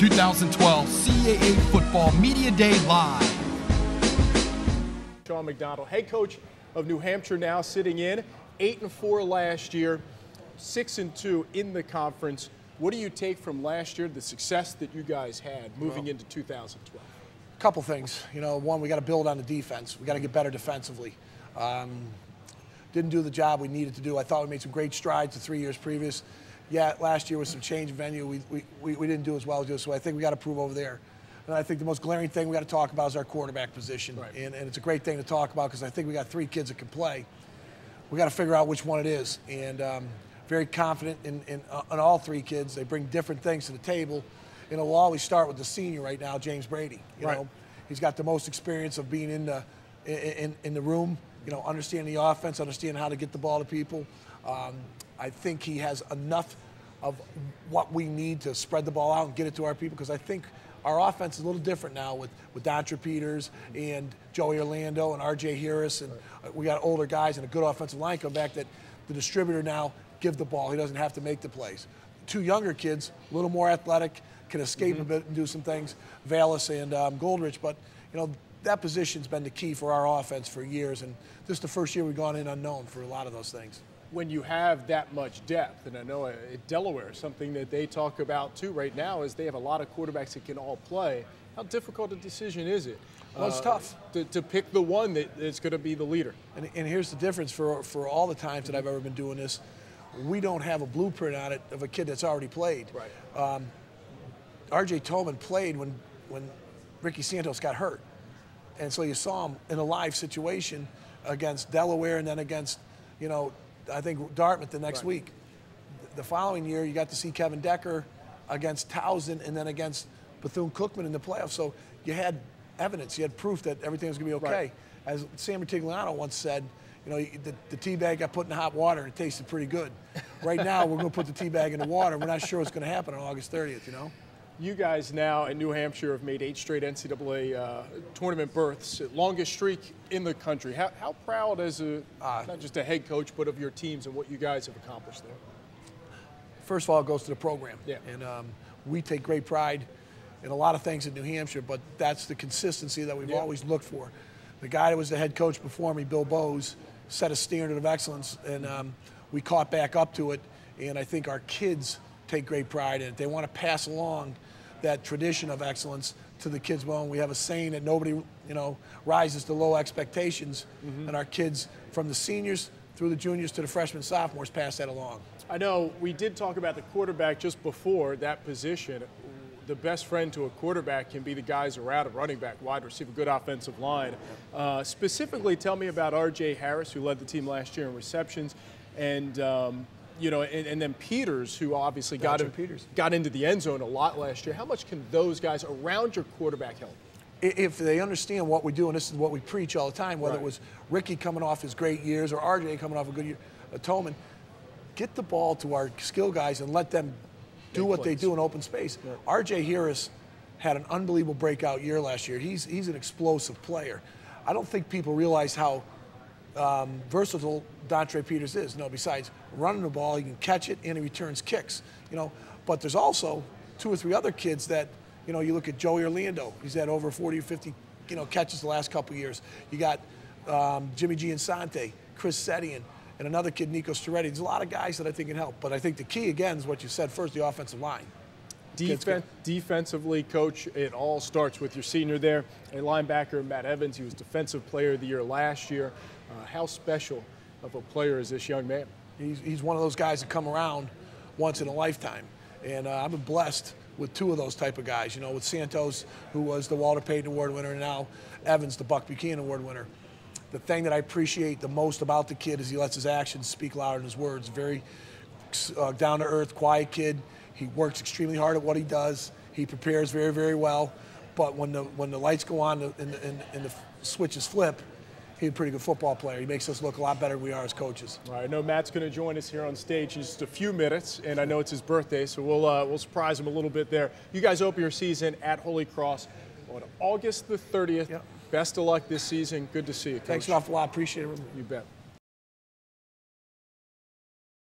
2012 CAA Football Media Day Live. Sean McDonnell, head coach of New Hampshire, now sitting in 8-4 last year, 6-2 in the conference. What do you take from last year, the success that you guys had moving into 2012? A couple things. One, we got to build on the defense. We got to get better defensively. Didn't do the job we needed to do. I thought we made some great strides the 3 years previous. Yeah, last year was some change of venue. We didn't do as well as this, so I think we got to prove over there. And I think the most glaring thing we got to talk about is our quarterback position. Right. And it's a great thing to talk about because I think we got 3 kids that can play. We got to figure out which one it is. And very confident in all 3 kids. They bring different things to the table. And we'll always start with the senior right now, James Brady. You know, he's got the most experience of being in the room. Understanding the offense, understanding how to get the ball to people. I think he has enough of what we need to spread the ball out and get it to our people, because I think our offense is a little different now with Dontre Peters and Joey Orlando and R.J. Harris, and we got older guys and a good offensive line come back that the distributor now give the ball. He doesn't have to make the plays. 2 younger kids, a little more athletic, can escape a bit and do some things, Vallis and Goldrich, but that position's been the key for our offense for years, and this is the first year we've gone in unknown for a lot of those things. When you have that much depth, and I know at Delaware, something that they talk about too right now is they have a lot of quarterbacks that can all play. How difficult a decision is it? Well, it's tough. To pick the one that is going to be the leader. And here's the difference for all the times that I've ever been doing this. We don't have a blueprint on it of a kid that's already played. Right. R.J. Tolman played when Ricky Santos got hurt. And so you saw him in a live situation against Delaware and then against, I think Dartmouth the next week. The following year, you got to see Kevin Decker against Towson and then against Bethune-Cookman in the playoffs. So you had evidence, you had proof that everything was going to be okay. Right. As Sam Rutigliano once said, the tea bag got put in hot water and it tasted pretty good. Right now, we're going to put the tea bag in the water. We're not sure what's going to happen on August 30th, You guys now in New Hampshire have made 8 straight NCAA tournament berths, longest streak in the country. How proud as not just a head coach, but of your teams and what you guys have accomplished there? First of all, it goes to the program. Yeah. And we take great pride in a lot of things in New Hampshire, but that's the consistency that we've always looked for. The guy that was the head coach before me, Bill Bowes, set a standard of excellence, and we caught back up to it, and I think our kids take great pride in it. They want to pass along that tradition of excellence to the kids. Well, we have a saying that nobody, rises to low expectations, and our kids, from the seniors through the juniors to the freshmen, sophomores, pass that along. I know we did talk about the quarterback just before that position. The best friend to a quarterback can be the guys around a running back, wide receiver, good offensive line. Specifically, tell me about R.J. Harris, who led the team last year in receptions, and and then Peters, who obviously got into the end zone a lot last year. How much can those guys around your quarterback help? If they understand what we do, and this is what we preach all the time, whether it was Ricky coming off his great years or RJ coming off a good year, Tolman, get the ball to our skill guys and let them do what they do in open space. Yeah. R.J. Harris had an unbelievable breakout year last year. He's an explosive player. I don't think people realize how versatile Dontre Peters is. Besides running the ball, he can catch it and he returns kicks. But there's also 2 or 3 other kids that, you look at Joey Orlando. He's had over 40 or 50, catches the last couple of years. You got Jimmy Giansante, Chris Settian, and another kid, Nico Storetti. There's a lot of guys that I think can help. But I think the key, again, is what you said first, the offensive line. Defensively, Coach, it all starts with your senior there. A linebacker, Matt Evans, he was Defensive Player of the Year last year. How special of a player is this young man? He's one of those guys that come around once in a lifetime. And I've been blessed with 2 of those type of guys, with Santos, who was the Walter Payton Award winner, and now Evans, the Buck Buchanan Award winner. The thing that I appreciate the most about the kid is he lets his actions speak louder than his words. Very down-to-earth, quiet kid. He works extremely hard at what he does. He prepares very, very well. But when the lights go on and the switches flip, he's a pretty good football player. He makes us look a lot better than we are as coaches. All right, I know Matt's going to join us here on stage in just a few minutes, and I know it's his birthday, so we'll surprise him a little bit there. You guys open your season at Holy Cross on August the 30th. Yep. Best of luck this season. Good to see you, Coach. Thanks an awful lot. Appreciate it. You bet.